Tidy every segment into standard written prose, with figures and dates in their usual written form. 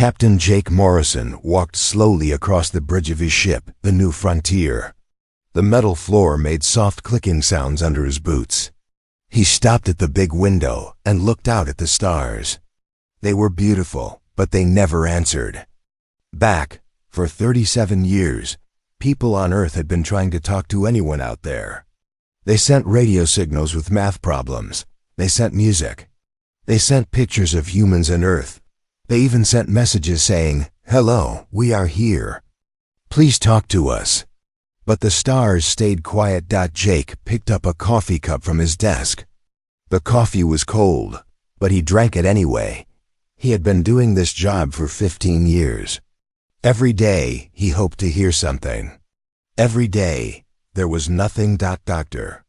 Captain Jake Morrison walked slowly across the bridge of his ship, the New Frontier. The metal floor made soft clicking sounds under his boots. He stopped at the big window and looked out at the stars. They were beautiful, but they never answered. Back, for 37 years, people on Earth had been trying to talk to anyone out there. They sent radio signals with math problems. They sent music. They sent pictures of humans and Earth. They even sent messages saying, "Hello, we are here. Please talk to us." But the stars stayed quiet. Jake picked up a coffee cup from his desk. The coffee was cold, but he drank it anyway. He had been doing this job for 15 years. Every day, he hoped to hear something. Every day, there was nothing. Dr.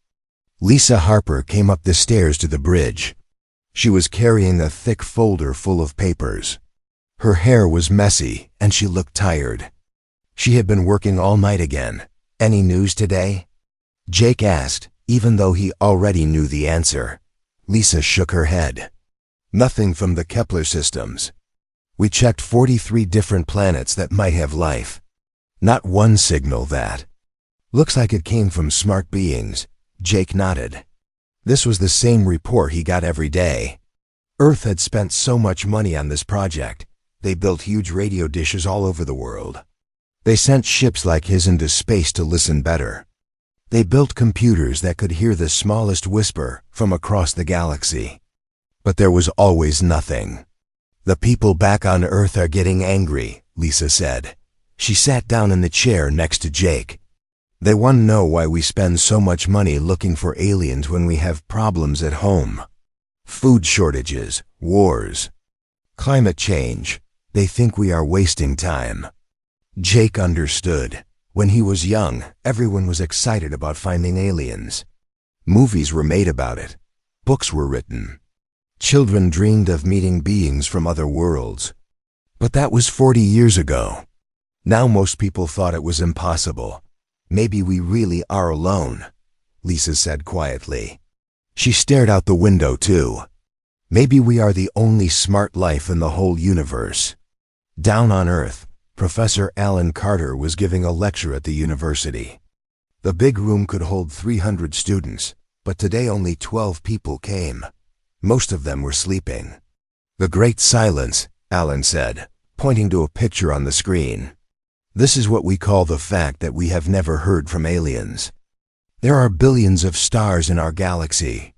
Lisa Harper came up the stairs to the bridge. She was carrying a thick folder full of papers. Her hair was messy, and she looked tired. She had been working all night again. "Any news today?" Jake asked, even though he already knew the answer. Lisa shook her head. "Nothing from the Kepler systems. We checked 43 different planets that might have life. Not one signal that. Looks like it came from smart beings." Jake nodded. This was the same report he got every day. Earth had spent so much money on this project. They built huge radio dishes all over the world. They sent ships like his into space to listen better. They built computers that could hear the smallest whisper from across the galaxy. But there was always nothing. "The people back on Earth are getting angry," Lisa said. She sat down in the chair next to Jake. "They want to know why we spend so much money looking for aliens when we have problems at home. Food shortages, wars, climate change. They think we are wasting time." Jake understood. When he was young, everyone was excited about finding aliens. Movies were made about it. Books were written. Children dreamed of meeting beings from other worlds. But that was 40 years ago. Now most people thought it was impossible. "Maybe we really are alone," Lisa said quietly. She stared out the window too. "Maybe we are the only smart life in the whole universe." Down on Earth, Professor Alan Carter was giving a lecture at the university. The big room could hold 300 students, but today only 12 people came. Most of them were sleeping. "The Great Silence," Alan said, pointing to a picture on the screen. "This is what we call the fact that we have never heard from aliens. There are billions of stars in our galaxy.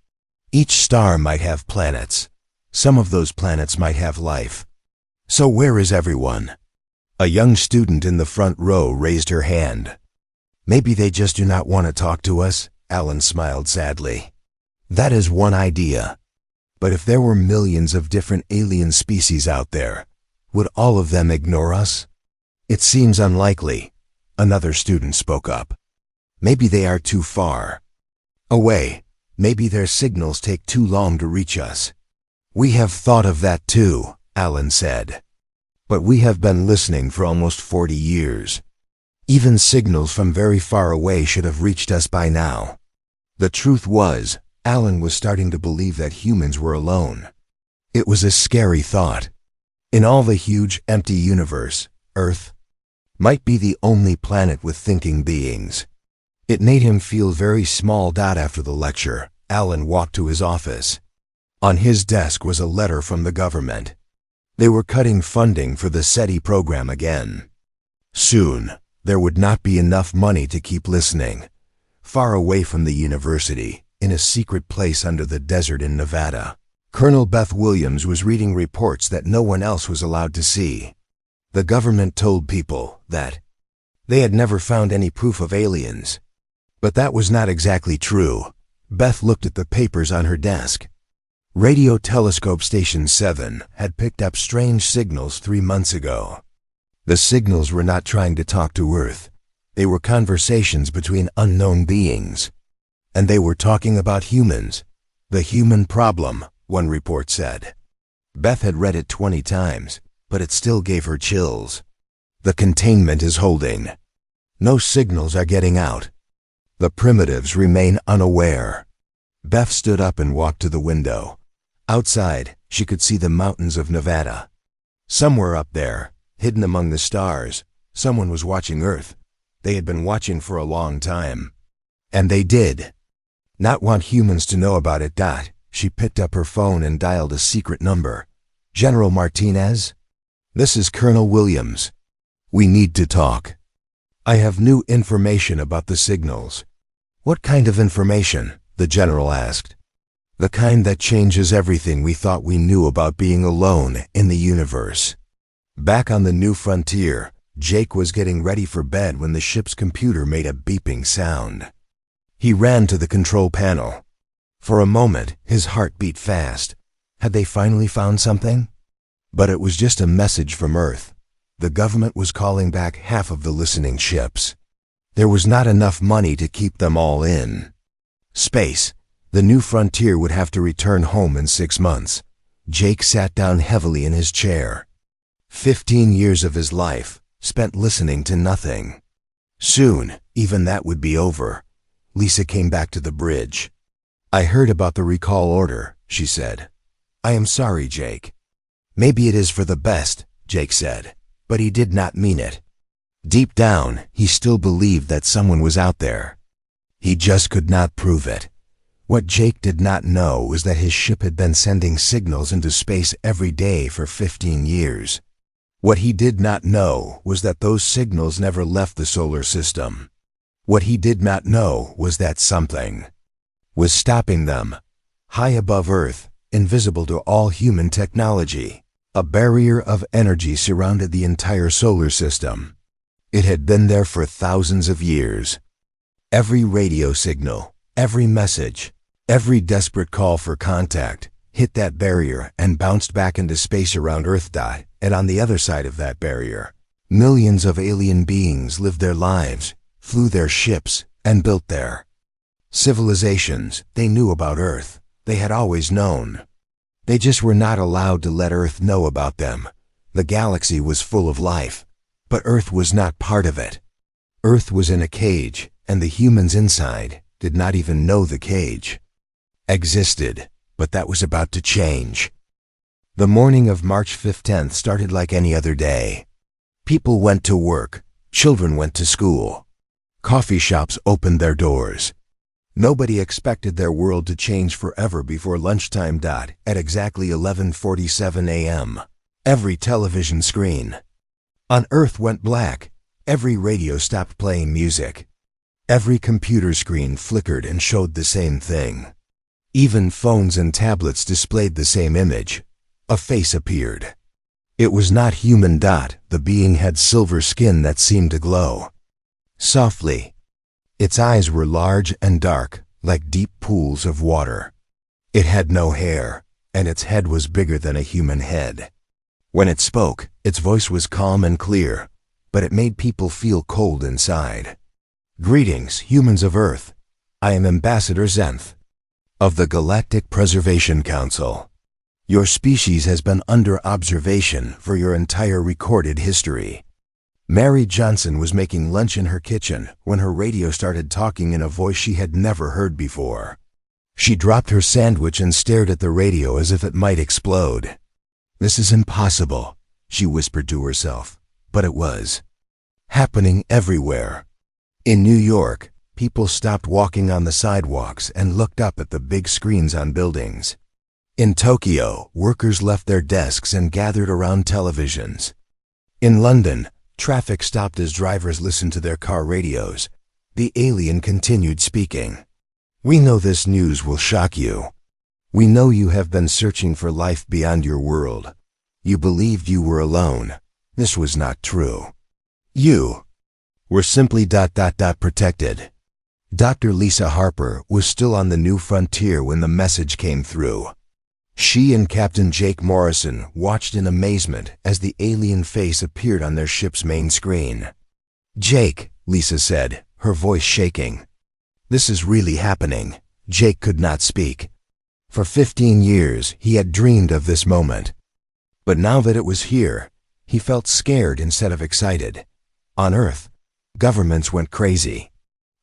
Each star might have planets. Some of those planets might have life. So where is everyone?" A young student in the front row raised her hand. "Maybe they just do not want to talk to us," Alan smiled sadly. "That is one idea. But if there were millions of different alien species out there, would all of them ignore us?" "It seems unlikely," another student spoke up. "Maybe they are too far away. Maybe their signals take too long to reach us." "We have thought of that too," Alan said. "But we have been listening for almost 40 years. Even signals from very far away should have reached us by now." The truth was, Alan was starting to believe that humans were alone. It was a scary thought. In all the huge, empty universe, Earth might be the only planet with thinking beings. It made him feel very small. After the lecture, Alan walked to his office. On his desk was a letter from the government. They were cutting funding for the SETI program again. Soon, there would not be enough money to keep listening. Far away from the university, in a secret place under the desert in Nevada, Colonel Beth Williams was reading reports that no one else was allowed to see. The government told people that they had never found any proof of aliens. But that was not exactly true. Beth looked at the papers on her desk. Radio Telescope Station 7 had picked up strange signals 3 months ago. The signals were not trying to talk to Earth. They were conversations between unknown beings. And they were talking about humans. "The human problem," one report said. Beth had read it 20 times, but it still gave her chills. "The containment is holding. No signals are getting out. The primitives remain unaware." Beth stood up and walked to the window. Outside, she could see the mountains of Nevada. Somewhere up there, hidden among the stars, someone was watching Earth. They had been watching for a long time. And they did not want humans to know about it. She picked up her phone and dialed a secret number. General Martinez? This is Colonel Williams. We need to talk. I have new information about the signals. What kind of information? The general asked. The kind that changes everything we thought we knew about being alone in the universe. Back on the new frontier, Jake was getting ready for bed when the ship's computer made a beeping sound. He ran to the control panel. For a moment, his heart beat fast. Had they finally found something? But it was just a message from Earth. The government was calling back half of the listening ships. There was not enough money to keep them all in space. The new frontier would have to return home in 6 months. Jake sat down heavily in his chair. 15 years of his life spent listening to nothing. Soon, even that would be over. Lisa came back to the bridge. I heard about the recall order, she said. I am sorry, Jake. Maybe it is for the best, Jake said, but he did not mean it. Deep down, he still believed that someone was out there. He just could not prove it. What Jake did not know was that his ship had been sending signals into space every day for 15 years. What he did not know was that those signals never left the solar system. What he did not know was that something was stopping them. High above Earth, invisible to all human technology, a barrier of energy surrounded the entire solar system. It had been there for thousands of years. Every radio signal, every message, every desperate call for contact hit that barrier and bounced back into space around Earth. And on the other side of that barrier, millions of alien beings lived their lives, flew their ships, and built there. Civilizations, they knew about Earth. They had always known. They just were not allowed to let Earth know about them. The galaxy was full of life, but Earth was not part of it. Earth was in a cage, and the humans inside did not even know the cage existed, but that was about to change. The morning of March 15th started like any other day. People went to work, children went to school. Coffee shops opened their doors. Nobody expected their world to change forever before lunchtime. At exactly 11:47 a.m., every television screen on Earth went black. Every radio stopped playing music. Every computer screen flickered and showed the same thing. Even phones and tablets displayed the same image. A face appeared. It was not human. The being had silver skin that seemed to glow softly. Its eyes were large and dark, like deep pools of water. It had no hair, and its head was bigger than a human head. When it spoke, its voice was calm and clear, but it made people feel cold inside. Greetings, humans of Earth. I am Ambassador Zenth of the Galactic Preservation Council. Your species has been under observation for your entire recorded history. Mary Johnson was making lunch in her kitchen when her radio started talking in a voice she had never heard before. She dropped her sandwich and stared at the radio as if it might explode. This is impossible, she whispered to herself, but it was happening everywhere. In New York, people stopped walking on the sidewalks and looked up at the big screens on buildings. In Tokyo, workers left their desks and gathered around televisions. In London, traffic stopped as drivers listened to their car radios. The alien continued speaking. We know this news will shock you. We know you have been searching for life beyond your world. You believed you were alone. This was not true. You were simply protected. Dr. Lisa Harper was still on the new frontier when the message came through. She and Captain Jake Morrison watched in amazement as the alien face appeared on their ship's main screen. Jake, Lisa said, her voice shaking. This is really happening. Jake could not speak. For 15 years, he had dreamed of this moment. But now that it was here, he felt scared instead of excited. On Earth, governments went crazy.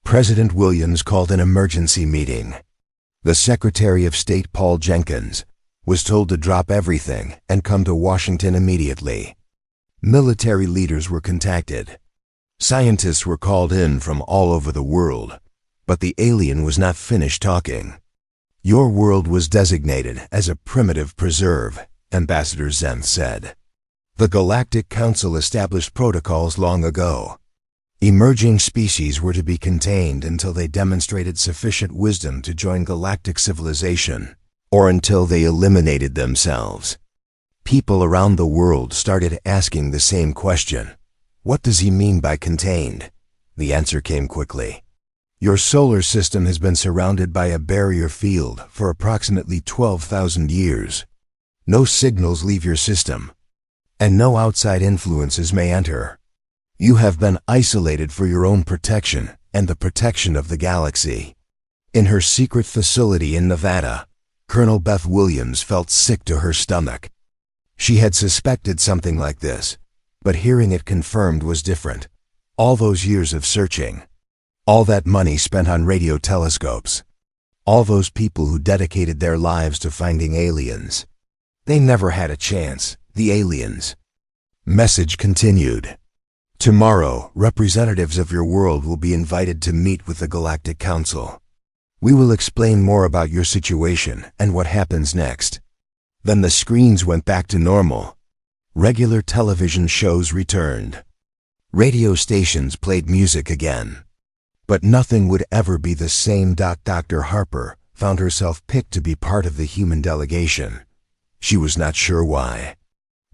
President Williams called an emergency meeting. The Secretary of State, Paul Jenkins, was told to drop everything and come to Washington immediately. Military leaders were contacted. Scientists were called in from all over the world, but the alien was not finished talking. Your world was designated as a primitive preserve, Ambassador Zenth said. The Galactic Council established protocols long ago. Emerging species were to be contained until they demonstrated sufficient wisdom to join galactic civilization, or until they eliminated themselves. People around the world started asking the same question. What does he mean by contained? The answer came quickly. Your solar system has been surrounded by a barrier field for approximately 12,000 years. No signals leave your system, and no outside influences may enter. You have been isolated for your own protection and the protection of the galaxy. In her secret facility in Nevada, Colonel Beth Williams felt sick to her stomach. She had suspected something like this, but hearing it confirmed was different. All those years of searching, all that money spent on radio telescopes, all those people who dedicated their lives to finding aliens. They never had a chance, the aliens. Message continued. Tomorrow, representatives of your world will be invited to meet with the Galactic Council. We will explain more about your situation and what happens next. Then the screens went back to normal. Regular television shows returned. Radio stations played music again. But nothing would ever be the same. Dr. Harper found herself picked to be part of the human delegation. She was not sure why.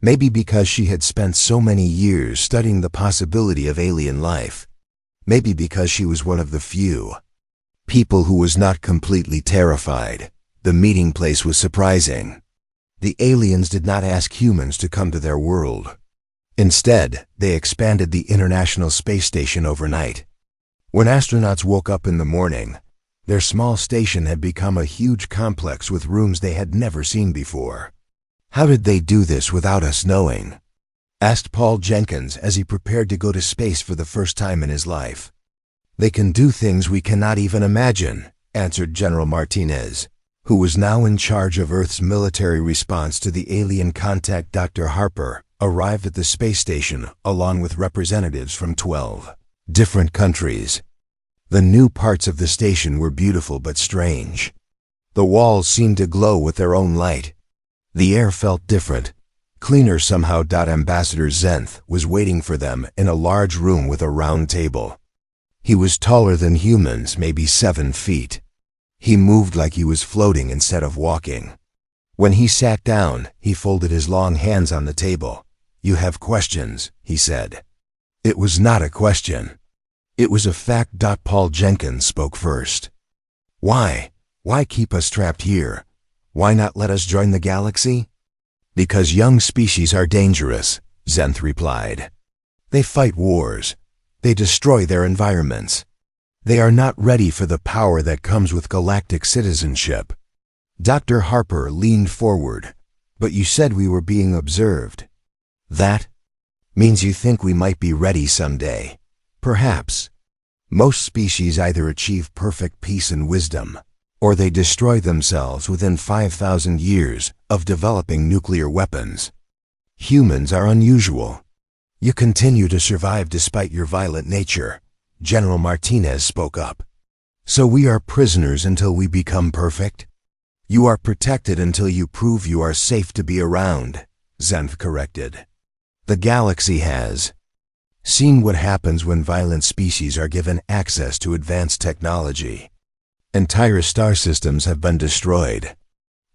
Maybe because she had spent so many years studying the possibility of alien life. Maybe because she was one of the few people who was not completely terrified. The meeting place was surprising. The aliens did not ask humans to come to their world. Instead, they expanded the International Space Station overnight. When astronauts woke up in the morning, their small station had become a huge complex with rooms they had never seen before. How did they do this without us knowing? Asked Paul Jenkins as he prepared to go to space for the first time in his life. They can do things we cannot even imagine, answered General Martinez, who was now in charge of Earth's military response to the alien contact. Dr. Harper arrived at the space station along with representatives from 12 different countries. The new parts of the station were beautiful but strange. The walls seemed to glow with their own light. The air felt different, cleaner somehow. Ambassador Zenth was waiting for them in a large room with a round table. He was taller than humans, maybe 7 feet. He moved like he was floating instead of walking. When he sat down, he folded his long hands on the table. You have questions, he said. It was not a question. It was a fact. Paul Jenkins spoke first. Why? Why keep us trapped here? Why not let us join the galaxy? Because young species are dangerous, Zenth replied. They fight wars. They destroy their environments. They are not ready for the power that comes with galactic citizenship. Dr. Harper leaned forward. But you said we were being observed. That means you think we might be ready someday. Perhaps. Most species either achieve perfect peace and wisdom, or they destroy themselves within 5,000 years of developing nuclear weapons. Humans are unusual. You continue to survive despite your violent nature. General Martinez spoke up. So we are prisoners until we become perfect? You are protected until you prove you are safe to be around, Zenth corrected. The galaxy has seen what happens when violent species are given access to advanced technology. Entire star systems have been destroyed.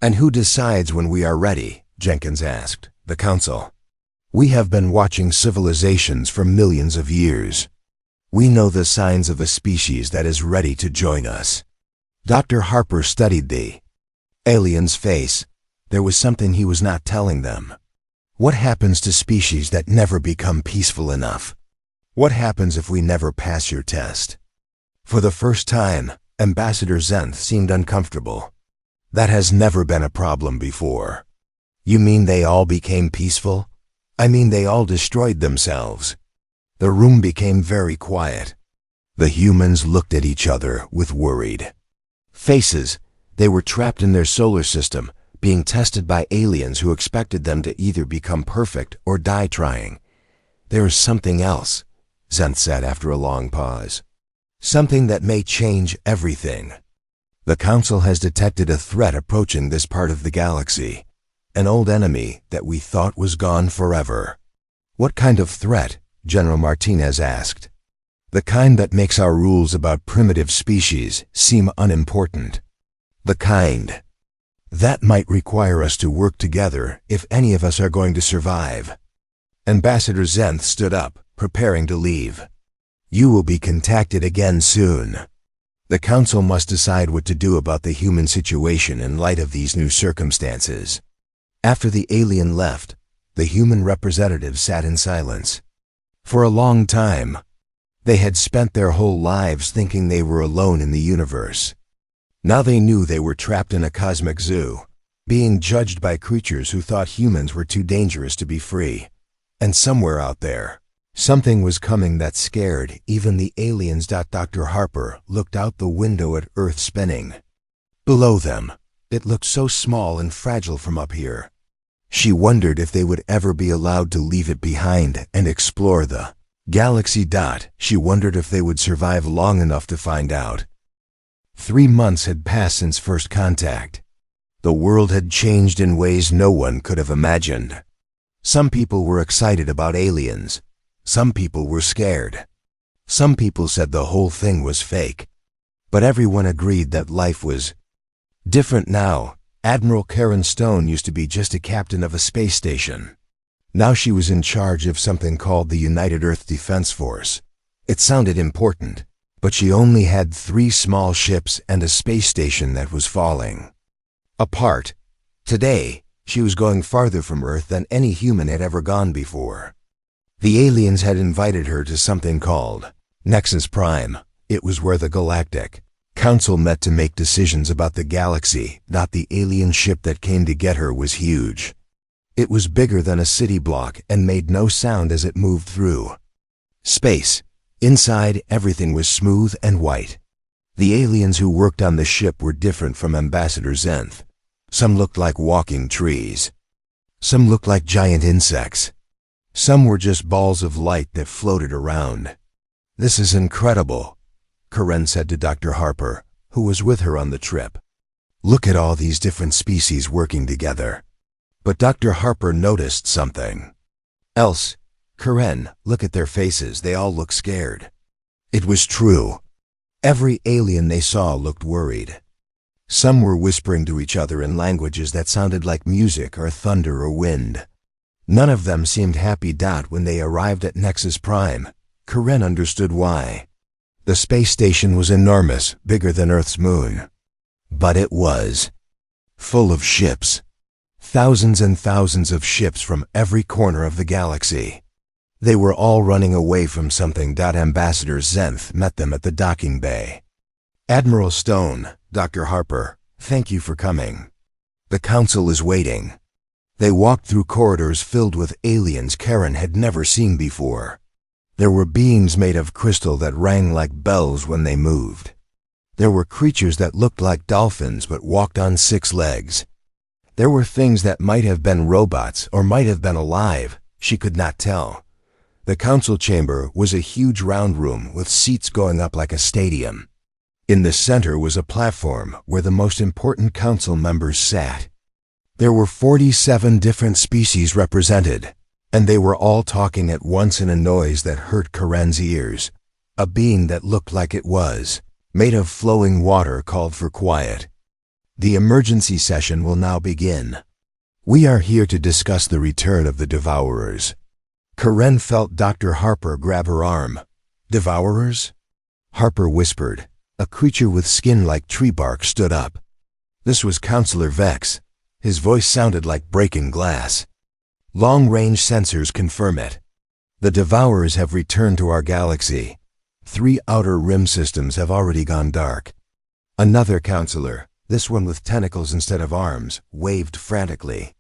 And who decides when we are ready? Jenkins asked. The Council. We have been watching civilizations for millions of years. We know the signs of a species that is ready to join us. Dr. Harper studied the alien's face. There was something he was not telling them. What happens to species that never become peaceful enough? What happens if we never pass your test? For the first time, Ambassador Zenth seemed uncomfortable. That has never been a problem before. You mean they all became peaceful? I mean they all destroyed themselves. The room became very quiet. The humans looked at each other with worried faces. They were trapped in their solar system, being tested by aliens who expected them to either become perfect or die trying. There is something else, Zenth said after a long pause. Something that may change everything. The Council has detected a threat approaching this part of the galaxy, an old enemy that we thought was gone forever. What kind of threat? General Martinez asked. The kind that makes our rules about primitive species seem unimportant. The kind that might require us to work together if any of us are going to survive. Ambassador Zenth stood up, preparing to leave. You will be contacted again soon. The Council must decide what to do about the human situation in light of these new circumstances. After the alien left, the human representatives sat in silence. For a long time, they had spent their whole lives thinking they were alone in the universe. Now they knew they were trapped in a cosmic zoo, being judged by creatures who thought humans were too dangerous to be free. And somewhere out there, something was coming that scared even the aliens. Dr. Harper looked out the window at Earth spinning. Below them, it looked so small and fragile from up here. She wondered if they would ever be allowed to leave it behind and explore the galaxy. She wondered if they would survive long enough to find out. 3 months had passed since first contact. The world had changed in ways no one could have imagined. Some people were excited about aliens. Some people were scared. Some people said the whole thing was fake. But everyone agreed that life was different now. Admiral Karen Stone used to be just a captain of a space station. Now she was in charge of something called the United Earth Defense Force. It sounded important, but she only had 3 small ships and a space station that was falling apart. Today, she was going farther from Earth than any human had ever gone before. The aliens had invited her to something called Nexus Prime. It was where the Galactic Council met to make decisions about the galaxy. The alien ship that came to get her was huge. It was bigger than a city block and made no sound as it moved through space. Inside, everything was smooth and white. The aliens who worked on the ship were different from Ambassador Zenth. Some looked like walking trees. Some looked like giant insects. Some were just balls of light that floated around. This is incredible, Karen said to Dr. Harper, who was with her on the trip. Look at all these different species working together. But Dr. Harper noticed something else. Karen, look at their faces. They all look scared. It was true. Every alien they saw looked worried. Some were whispering to each other in languages that sounded like music or thunder or wind. None of them seemed happy. When they arrived at Nexus Prime, Karen understood why. The space station was enormous, bigger than Earth's moon. But it was full of ships. Thousands and thousands of ships from every corner of the galaxy. They were all running away from something. Ambassador Zenth met them at the docking bay. Admiral Stone, Dr. Harper, thank you for coming. The Council is waiting. They walked through corridors filled with aliens Karen had never seen before. There were beings made of crystal that rang like bells when they moved. There were creatures that looked like dolphins but walked on 6 legs. There were things that might have been robots or might have been alive. She could not tell. The council chamber was a huge round room with seats going up like a stadium. In the center was a platform where the most important council members sat. There were 47 different species represented, and they were all talking at once in a noise that hurt Karen's ears. A being that looked like it was made of flowing water called for quiet. The emergency session will now begin. We are here to discuss the return of the Devourers. Karen felt Dr. Harper grab her arm. Devourers? Harper whispered. A creature with skin like tree bark stood up. This was Counselor Vex. His voice sounded like breaking glass. Long-range sensors confirm it. The Devourers have returned to our galaxy. 3 outer rim systems have already gone dark. Another counselor, this one with tentacles instead of arms, waved frantically.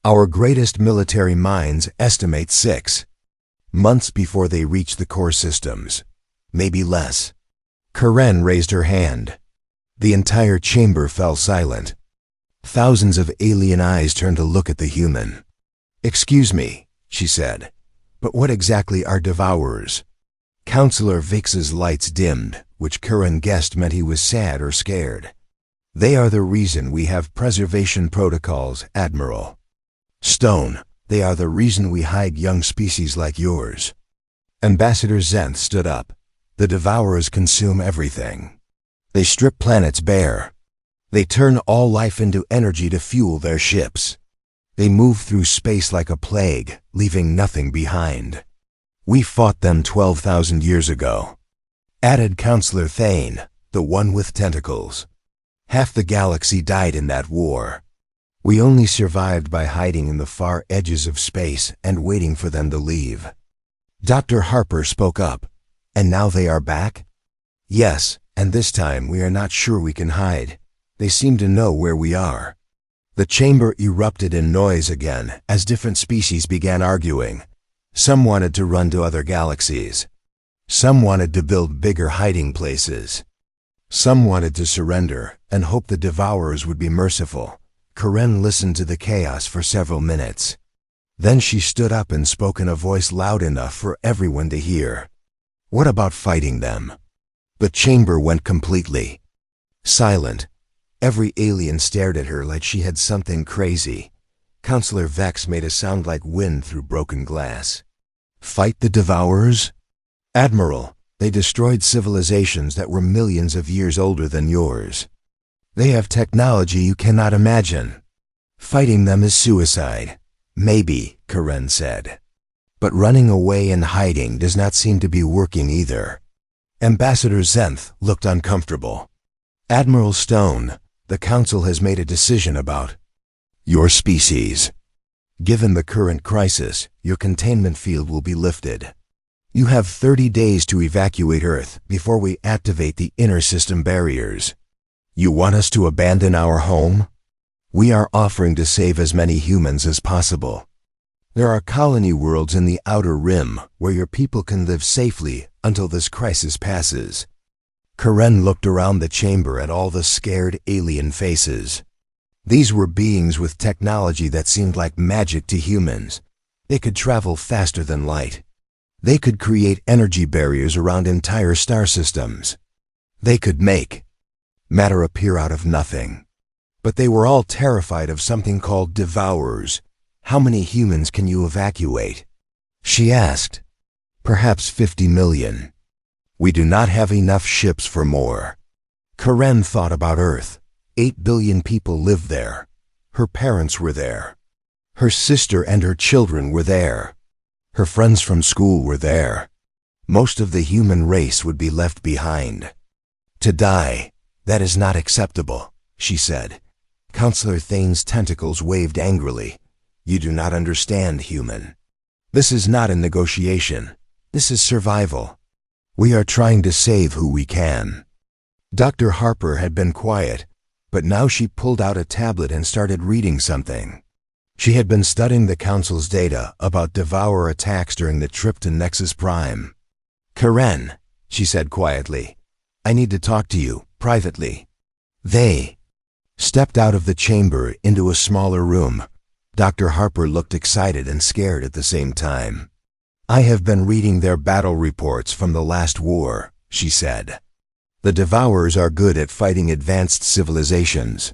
Our greatest military minds estimate 6 months before they reach the core systems. Maybe less. Karen raised her hand. The entire chamber fell silent. Thousands of alien eyes turned to look at the human. "Excuse me," she said, "but what exactly are devourers?" Counselor Vix's lights dimmed, which Curran guessed meant he was sad or scared. "They are the reason we have preservation protocols, Admiral. Stone, they are the reason we hide young species like yours." Ambassador Zenth stood up. "The devourers consume everything. They strip planets bare. They turn all life into energy to fuel their ships. They move through space like a plague, leaving nothing behind. We fought them 12,000 years ago," added Counselor Thane, the one with tentacles. "Half the galaxy died in that war. We only survived by hiding in the far edges of space and waiting for them to leave." Dr. Harper spoke up. "And now they are back?" "Yes, and this time we are not sure we can hide. They seem to know where we are." The chamber erupted in noise again as different species began arguing. Some wanted to run to other galaxies. Some wanted to build bigger hiding places. Some wanted to surrender and hope the devourers would be merciful. Karen listened to the chaos for several minutes. Then she stood up and spoke in a voice loud enough for everyone to hear. "What about fighting them?" The chamber went completely silent. Every alien stared at her like she had something crazy. Counselor Vex made a sound like wind through broken glass. "Fight the devourers?" "Admiral, they destroyed civilizations that were millions of years older than yours. They have technology you cannot imagine. Fighting them is suicide." "Maybe," Karen said. "But running away and hiding does not seem to be working either." Ambassador Zenth looked uncomfortable. "Admiral Stone, the Council has made a decision about your species. Given the current crisis, your containment field will be lifted. You have 30 days to evacuate Earth before we activate the inner system barriers. You want us to abandon our home? We are offering to save as many humans as possible. There are colony worlds in the outer rim where your people can live safely until this crisis passes." Karen looked around the chamber at all the scared alien faces. These were beings with technology that seemed like magic to humans. They could travel faster than light. They could create energy barriers around entire star systems. They could make matter appear out of nothing. But they were all terrified of something called devourers. "How many humans can you evacuate?" she asked. "Perhaps 50 million. We do not have enough ships for more." Karen thought about Earth. 8 billion people lived there. Her parents were there. Her sister and her children were there. Her friends from school were there. Most of the human race would be left behind. "To die, that is not acceptable," she said. Counselor Thane's tentacles waved angrily. "You do not understand, human. This is not a negotiation. This is survival. We are trying to save who we can." Dr. Harper had been quiet, but now she pulled out a tablet and started reading something. She had been studying the Council's data about devourer attacks during the trip to Nexus Prime. "Karen," she said quietly, "I need to talk to you, privately." They stepped out of the chamber into a smaller room. Dr. Harper looked excited and scared at the same time. "I have been reading their battle reports from the last war," she said. "The devourers are good at fighting advanced civilizations.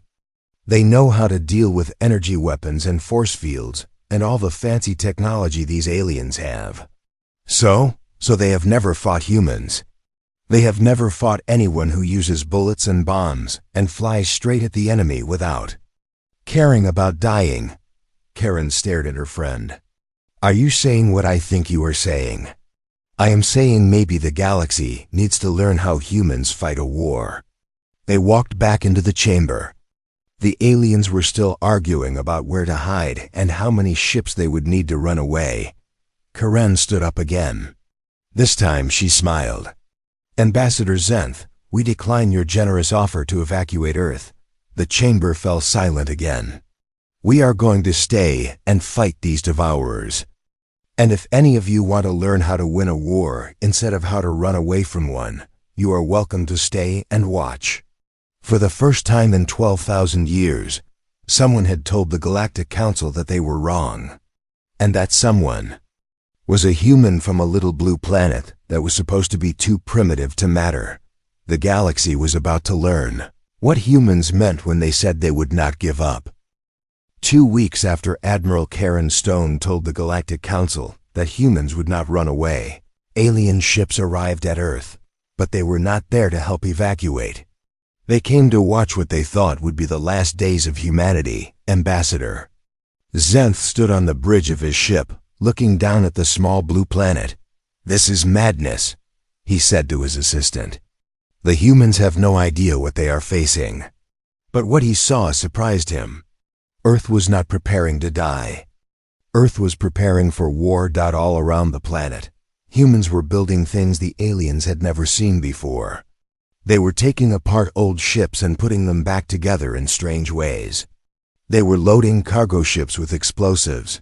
They know how to deal with energy weapons and force fields and all the fancy technology these aliens have. So they have never fought humans. They have never fought anyone who uses bullets and bombs and flies straight at the enemy without caring about dying." Karen stared at her friend. "Are you saying what I think you are saying?" "I am saying maybe the galaxy needs to learn how humans fight a war." They walked back into the chamber. The aliens were still arguing about where to hide and how many ships they would need to run away. Karen stood up again. This time she smiled. "Ambassador Zenth, we decline your generous offer to evacuate Earth." The chamber fell silent again. "We are going to stay and fight these devourers. And if any of you want to learn how to win a war instead of how to run away from one, you are welcome to stay and watch." For the first time in 12,000 years, Someone had told the Galactic Council that they were wrong. And that someone was a human from a little blue planet that was supposed to be too primitive to matter. The galaxy was about to learn what humans meant when they said they would not give up. 2 weeks after Admiral Karen Stone told the Galactic Council that humans would not run away, alien ships arrived at Earth, but they were not there to help evacuate. They came to watch what they thought would be the last days of humanity. Ambassador Zenth stood on the bridge of his ship, looking down at the small blue planet. "This is madness," he said to his assistant. "The humans have no idea what they are facing." But what he saw surprised him. Earth was not preparing to die. Earth was preparing for war. All around the planet, humans were building things the aliens had never seen before. They were taking apart old ships and putting them back together in strange ways. They were loading cargo ships with explosives.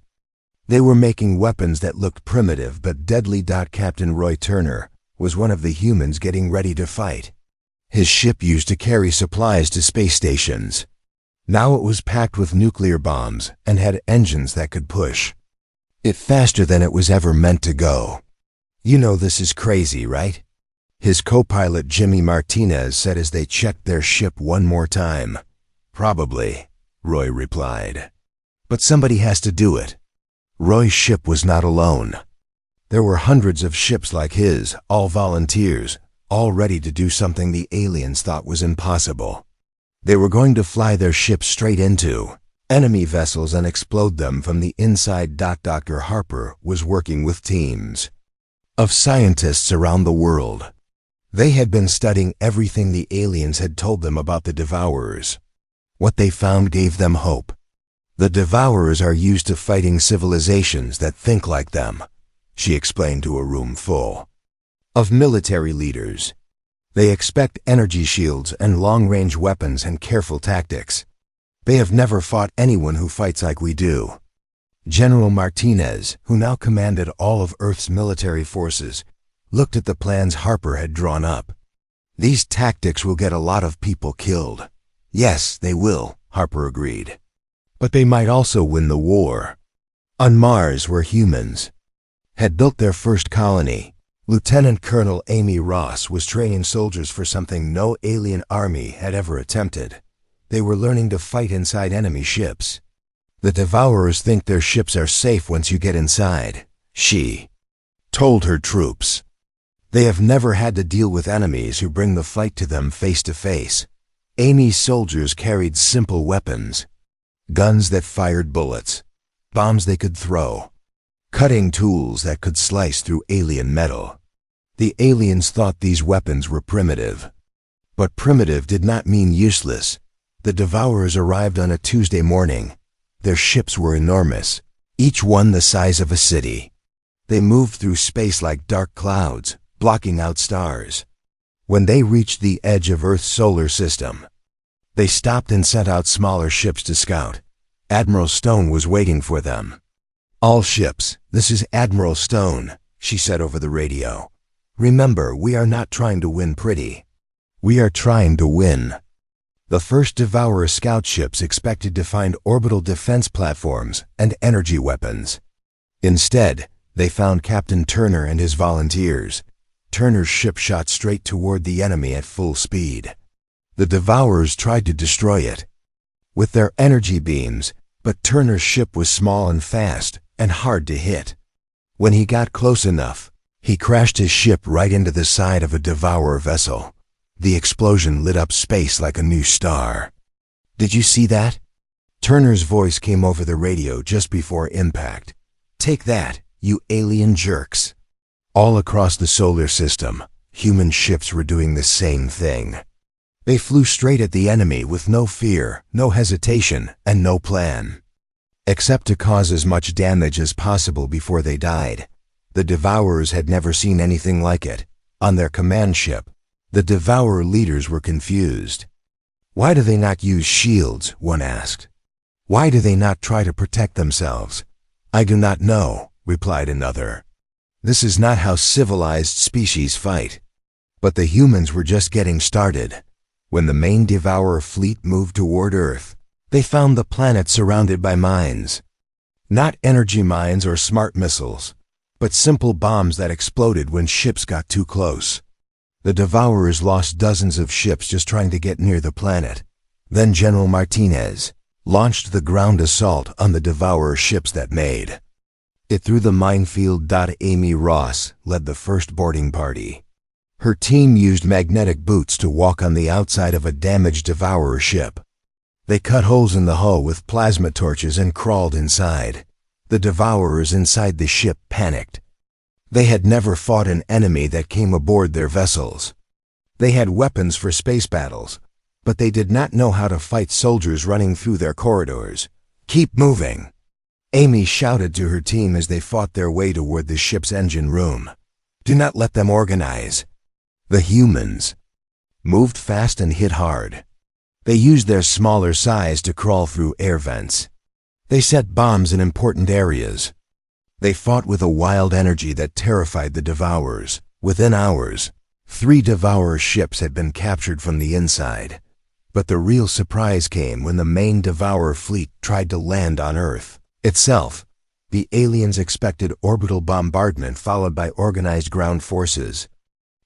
They were making weapons that looked primitive but deadly. Captain Roy Turner was one of the humans getting ready to fight. His ship used to carry supplies to space stations. Now it was packed with nuclear bombs and had engines that could push it faster than it was ever meant to go. "You know this is crazy, right?" his co-pilot Jimmy Martinez said as they checked their ship one more time. "Probably," Roy replied. "But somebody has to do it." Roy's ship was not alone. There were hundreds of ships like his, all volunteers, all ready to do something the aliens thought was impossible. They were going to fly their ships straight into enemy vessels and explode them from the inside. Dr. Harper was working with teams of scientists around the world. They had been studying everything the aliens had told them about the Devourers. What they found gave them hope. The Devourers are used to fighting civilizations that think like them, she explained to a room full of military leaders. They expect energy shields and long-range weapons and careful tactics. They have never fought anyone who fights like we do. General Martinez, who now commanded all of Earth's military forces, looked at the plans Harper had drawn up. "These tactics will get a lot of people killed." "Yes, they will," Harper agreed. "But they might also win the war." On Mars, where humans had built their first colony, Lieutenant Colonel Amy Ross was training soldiers for something no alien army had ever attempted. They were learning to fight inside enemy ships. "The Devourers think their ships are safe once you get inside," she told her troops. "They have never had to deal with enemies who bring the fight to them face to face." Amy's soldiers carried simple weapons, guns that fired bullets, bombs they could throw, cutting tools that could slice through alien metal. The aliens thought these weapons were primitive. But primitive did not mean useless. The Devourers arrived on a Tuesday morning. Their ships were enormous, each one the size of a city. They moved through space like dark clouds, blocking out stars. When they reached the edge of Earth's solar system, they stopped and sent out smaller ships to scout. Admiral Stone was waiting for them. "All ships, this is Admiral Stone," she said over the radio. "Remember, we are not trying to win pretty. We are trying to win." The first Devourer scout ships expected to find orbital defense platforms and energy weapons. Instead, they found Captain Turner and his volunteers. Turner's ship shot straight toward the enemy at full speed. The Devourers tried to destroy it with their energy beams, but Turner's ship was small and fast and hard to hit. When he got close enough, he crashed his ship right into the side of a Devourer vessel. The explosion lit up space like a new star. "Did you see that?" Turner's voice came over the radio just before impact. "Take that, you alien jerks." All across the solar system, human ships were doing the same thing. They flew straight at the enemy with no fear, no hesitation, and no plan, except to cause as much damage as possible before they died. The Devourers had never seen anything like it. On their command ship, the Devourer leaders were confused. "Why do they not use shields?" one asked. "Why do they not try to protect themselves?" "I do not know," replied another. "This is not how civilized species fight." But the humans were just getting started. When the main Devourer fleet moved toward Earth, They found the planet surrounded by mines. Not energy mines or smart missiles, but simple bombs that exploded when ships got too close. The Devourers lost dozens of ships just trying to get near the planet. Then General Martinez launched the ground assault on the Devourer ships that made it through the minefield. Amy Ross led the first boarding party. Her team used magnetic boots to walk on the outside of a damaged Devourer ship. They cut holes in the hull with plasma torches and crawled inside. The Devourers inside the ship panicked. They had never fought an enemy that came aboard their vessels. They had weapons for space battles, but they did not know how to fight soldiers running through their corridors. "Keep moving," Amy shouted to her team as they fought their way toward the ship's engine room. "Do not let them organize." The humans moved fast and hit hard. They used their smaller size to crawl through air vents. They set bombs in important areas. They fought with a wild energy that terrified the Devourers. Within hours, 3 Devourer ships had been captured from the inside. But the real surprise came when the main Devourer fleet tried to land on Earth itself. The aliens expected orbital bombardment followed by organized ground forces.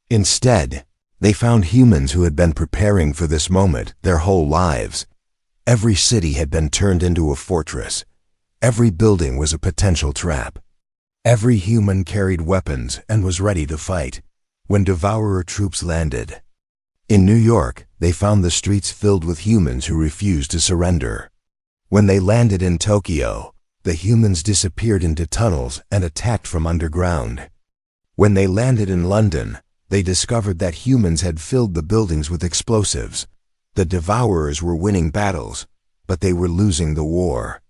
Instead, they found humans who had been preparing for this moment their whole lives. Every city had been turned into a fortress. Every building was a potential trap. Every human carried weapons and was ready to fight when Devourer troops landed. In New York, they found the streets filled with humans who refused to surrender. When they landed in Tokyo, the humans disappeared into tunnels and attacked from underground. When they landed in London, they discovered that humans had filled the buildings with explosives. The Devourers were winning battles, but they were losing the war.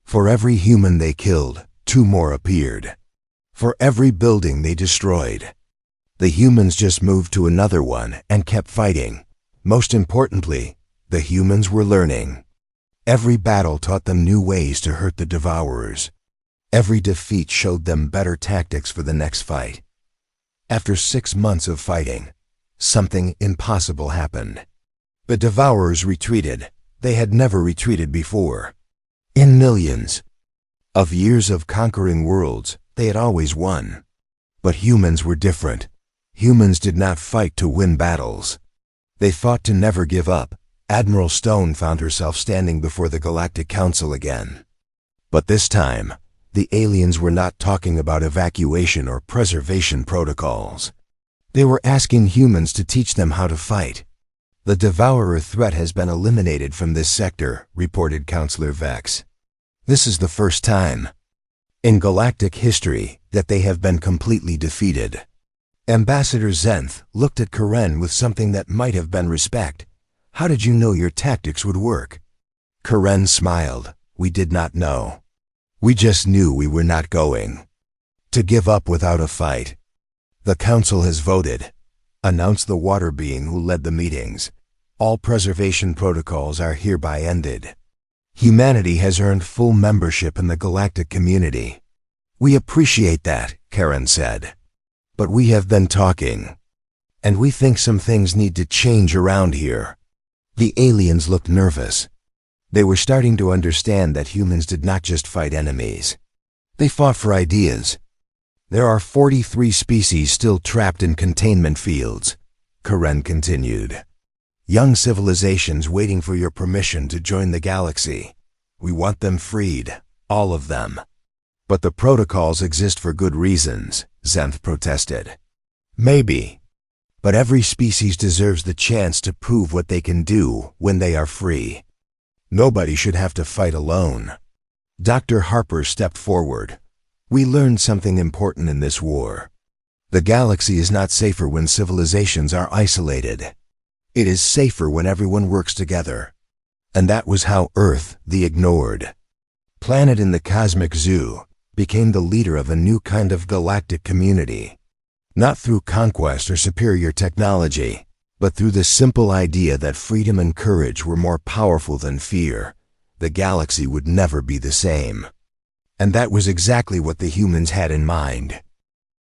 For every human they killed, 2 more appeared. For every building they destroyed, the humans just moved to another one and kept fighting. Most importantly, the humans were learning. Every battle taught them new ways to hurt the Devourers. Every defeat showed them better tactics for the next fight. After 6 months of fighting, something impossible happened. The Devourers retreated. They had never retreated before. In millions of years of conquering worlds, they had always won. But humans were different. Humans did not fight to win battles. They fought to never give up. Admiral Stone found herself standing before the Galactic Council again. But this time, the aliens were not talking about evacuation or preservation protocols. They were asking humans to teach them how to fight. "The Devourer threat has been eliminated from this sector," reported Counselor Vex. "This is the first time in galactic history that they have been completely defeated." Ambassador Zenth looked at Karen with something that might have been respect. "How did you know your tactics would work?" Karen smiled. "We did not know. We just knew we were not going to give up without a fight." "The Council has voted," announced the water being who led the meetings. "All preservation protocols are hereby ended. Humanity has earned full membership in the galactic community." "We appreciate that," Karen said. "But we have been talking, and we think some things need to change around here." The aliens looked nervous. They were starting to understand that humans did not just fight enemies. They fought for ideas. "There are 43 species still trapped in containment fields," Karen continued. "Young civilizations waiting for your permission to join the galaxy. We want them freed, all of them." "But the protocols exist for good reasons," Zenth protested. "Maybe. But every species deserves the chance to prove what they can do when they are free. Nobody should have to fight alone." Dr. Harper stepped forward. "We learned something important in this war. The galaxy is not safer when civilizations are isolated. It is safer when everyone works together. And that was how Earth, the ignored planet in the cosmic zoo, became the leader of a new kind of galactic community. Not through conquest or superior technology, but through the simple idea that freedom and courage were more powerful than fear. The galaxy would never be the same. And that was exactly what the humans had in mind.